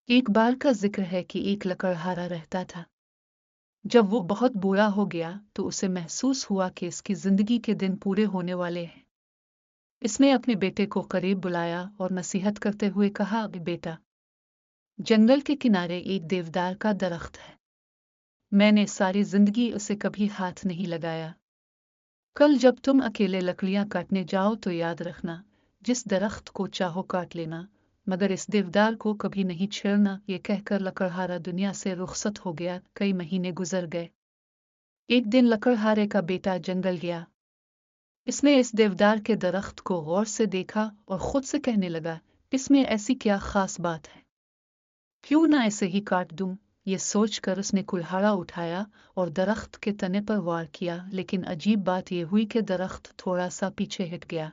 एक बार का जिक्र है कि एक लकड़हारा रहता था। जब वो बहुत बूढ़ा हो गया तो उसे महसूस हुआ कि इसकी जिंदगी के दिन पूरे होने वाले हैं। इसने अपने बेटे को करीब बुलाया और नसीहत करते हुए कहा, बेटा, जंगल के किनारे एक देवदार का दरख्त है। मैंने सारी जिंदगी उसे कभी हाथ नहीं लगाया। कल जब तुम अकेले लकड़ियां काटने जाओ तो याद रखना, जिस दरख्त को चाहो काट लेना, मगर इस देवदार को कभी नहीं छेड़ना। ये कहकर लकड़हारा दुनिया से रुखसत हो गया। कई महीने गुजर गए। एक दिन लकड़हारे का बेटा जंगल गया। इसने इस देवदार के दरख्त को गौर से देखा और खुद से कहने लगा, इसमें ऐसी क्या खास बात है, क्यों ना इसे ही काट दूं। ये सोचकर उसने कुल्हाड़ा उठाया और दरख्त के तने पर वार किया। लेकिन अजीब बात यह हुई कि दरख्त थोड़ा सा पीछे हट गया।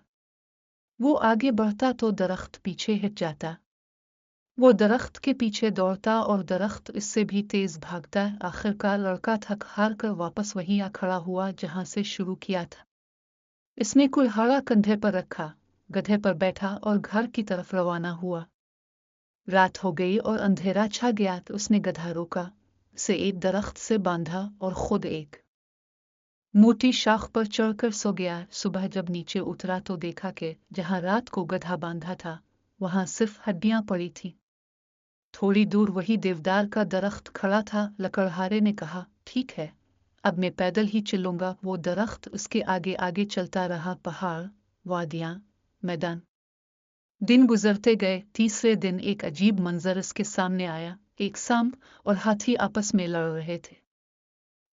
वो आगे बढ़ता तो दरख्त पीछे हट जाता। वो दरख्त के पीछे दौड़ता और दरख्त इससे भी तेज भागता। आखिरकार लड़का थक हार कर वापस वहीं आ खड़ा हुआ जहां से शुरू किया था। इसने कुल्हाड़ा कंधे पर रखा, गधे पर बैठा और घर की तरफ रवाना हुआ। रात हो गई और अंधेरा छा गया तो उसने गधा रोका, उसे एक दरख्त से बांधा और खुद एक मोटी शाख पर चढ़कर सो गया। सुबह जब नीचे उतरा तो देखा कि जहां रात को गधा बांधा था वहां सिर्फ हड्डियां पड़ी थी। थोड़ी दूर वही देवदार का दरख्त खड़ा था। लकड़हारे ने कहा, ठीक है, अब मैं पैदल ही चलूंगा। वो दरख्त उसके आगे आगे चलता रहा। पहाड़, वादियां, मैदान। दिन गुजरते गए। तीसरे दिन एक अजीब मंजर इसके सामने आया। एक सांप और हाथी आपस में लड़ रहे थे।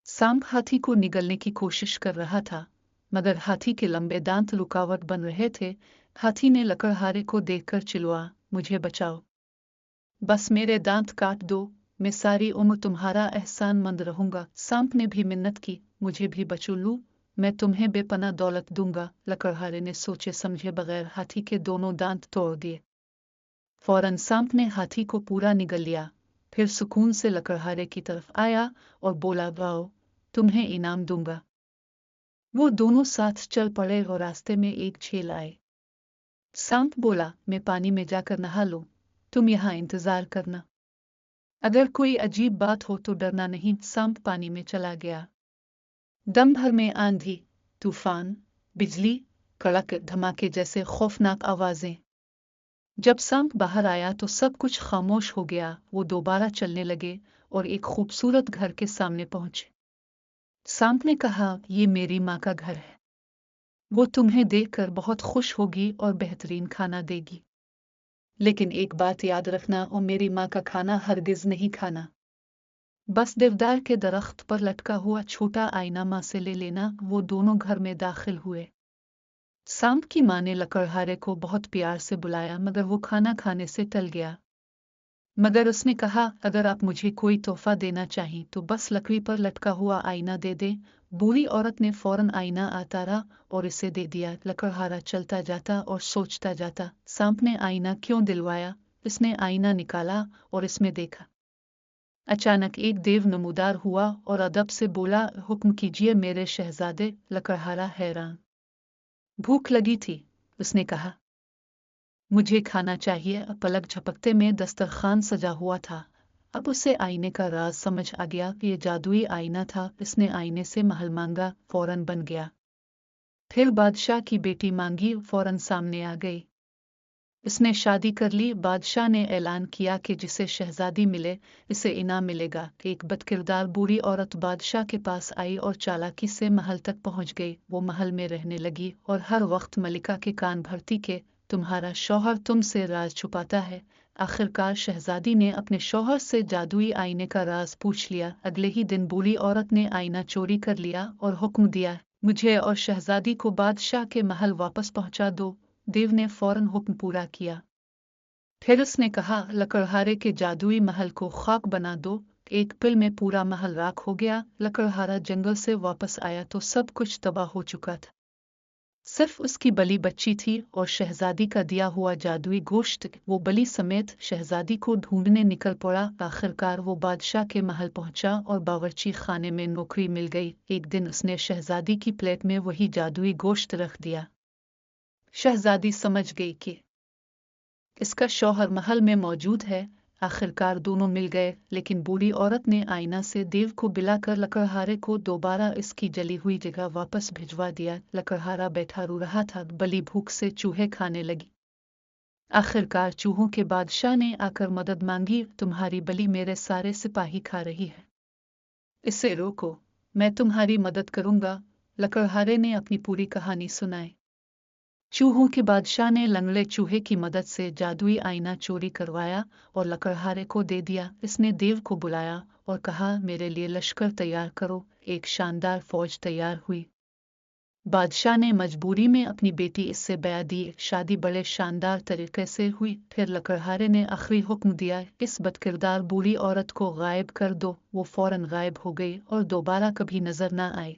सांप हाथी को निगलने की कोशिश कर रहा था, मगर हाथी के लंबे दांत रुकावट बन रहे थे। हाथी ने लकड़हारे को देखकर चिल्लाया, मुझे बचाओ, बस मेरे दांत काट दो, मैं सारी उम्र तुम्हारा एहसानमंद रहूंगा। सांप ने भी मिन्नत की, मुझे भी बचा लो, मैं तुम्हें बेपनाह दौलत दूंगा। लकड़हारे ने सोचे समझे बगैर हाथी के दोनों दांत तोड़ दिए। फौरन सांप ने हाथी को पूरा निगल लिया। फिर सुकून से लकड़हारे की तरफ आया और बोला, वाओ, तुम्हें इनाम दूंगा। वो दोनों साथ चल पड़े और रास्ते में एक झील आए। सांप बोला, मैं पानी में जाकर नहा लूं, तुम यहाँ इंतजार करना। अगर कोई अजीब बात हो तो डरना नहीं। सांप पानी में चला गया। दम भर में आंधी, तूफान, बिजली, कड़क धमाके जैसे खौफनाक आवाजें। जब सांप बाहर आया तो सब कुछ खामोश हो गया। वो दोबारा चलने लगे और एक खूबसूरत घर के सामने पहुंचे। सांप ने कहा, ये मेरी माँ का घर है। वो तुम्हें देखकर बहुत खुश होगी और बेहतरीन खाना देगी। लेकिन एक बात याद रखना, और मेरी माँ का खाना हरगिज नहीं खाना। बस देवदार के दरख्त पर लटका हुआ छोटा आईना माँ से ले लेना। वो दोनों घर में दाखिल हुए। सांप की माँ ने लकड़हारे को बहुत प्यार से बुलाया, मगर वो खाना खाने से टल गया। मगर उसने कहा, अगर आप मुझे कोई तोहफा देना चाहें तो बस लकड़ी पर लटका हुआ आईना दे दें। बूढ़ी औरत ने फौरन आईना उतारा और इसे दे दिया। लकड़हारा चलता जाता और सोचता जाता, सांप ने आईना क्यों दिलवाया। इसने आईना निकाला और इसमें देखा। अचानक एक देव नमूदार हुआ और अदब से बोला, हुक्म कीजिए मेरे शहजादे। लकड़हारा हैरान। भूख लगी थी, उसने कहा, मुझे खाना चाहिए। पलक झपकते में दस्तरखान सजा हुआ था। अब उसे आईने का राज समझ आ गया कि ये जादुई आईना था। इसने आईने से महल मांगा, फौरन बन गया। फिर बादशाह की बेटी मांगी, फौरन सामने आ गई। इसने शादी कर ली। बादशाह ने ऐलान किया कि जिसे शहजादी मिले इसे इनाम मिलेगा। एक बदकिरदार बूढ़ी औरत बादशाह के पास आई और चालाकी से महल तक पहुंच गई। वो महल में रहने लगी और हर वक्त मलिका के कान भरती के तुम्हारा शौहर तुमसे राज छुपाता है। आखिरकार शहजादी ने अपने शौहर से जादुई आईने का राज पूछ लिया। अगले ही दिन बूढ़ी औरत ने आईना चोरी कर लिया और हुक्म दिया, मुझे और शहजादी को बादशाह के महल वापस पहुंचा दो। देव ने फौरन हुक्म पूरा किया। फिर उसने कहा, लकड़हारे के जादुई महल को खाक बना दो। एक पल में पूरा महल राख हो गया। लकड़हारा जंगल से वापस आया तो सब कुछ तबाह हो चुका था। सिर्फ उसकी बली बच्ची थी और शहजादी का दिया हुआ जादुई गोश्त। वो बली समेत शहजादी को ढूंढने निकल पड़ा। आखिरकार वो बादशाह के महल पहुंचा और बावर्ची खाने में नौकरी मिल गई। एक दिन उसने शहजादी की प्लेट में वही जादुई गोश्त रख दिया। शहजादी समझ गई कि इसका शौहर महल में मौजूद है। आखिरकार दोनों मिल गए, लेकिन बूढ़ी औरत ने आईना से देव को बिलाकर लकड़हारे को दोबारा इसकी जली हुई जगह वापस भिजवा दिया। लकड़हारा बैठा रो रहा था, बली भूख से चूहे खाने लगी। आखिरकार चूहों के बादशाह ने आकर मदद मांगी, तुम्हारी बलि मेरे सारे सिपाही खा रही है, इसे रोको, मैं तुम्हारी मदद करूंगा। लकड़हारे ने अपनी पूरी कहानी सुनाई। चूहों के बादशाह ने लंगड़े चूहे की मदद से जादुई आईना चोरी करवाया और लकड़हारे को दे दिया। इसने देव को बुलाया और कहा, मेरे लिए लश्कर तैयार करो। एक शानदार फौज तैयार हुई। बादशाह ने मजबूरी में अपनी बेटी इससे ब्याह दी। शादी बड़े शानदार तरीके से हुई। फिर लकड़हारे ने आखिरी हुक्म दिया, इस बदकिरदार बूढ़ी औरत को गायब कर दो। वो फौरन गायब हो गई और दोबारा कभी नजर न आई।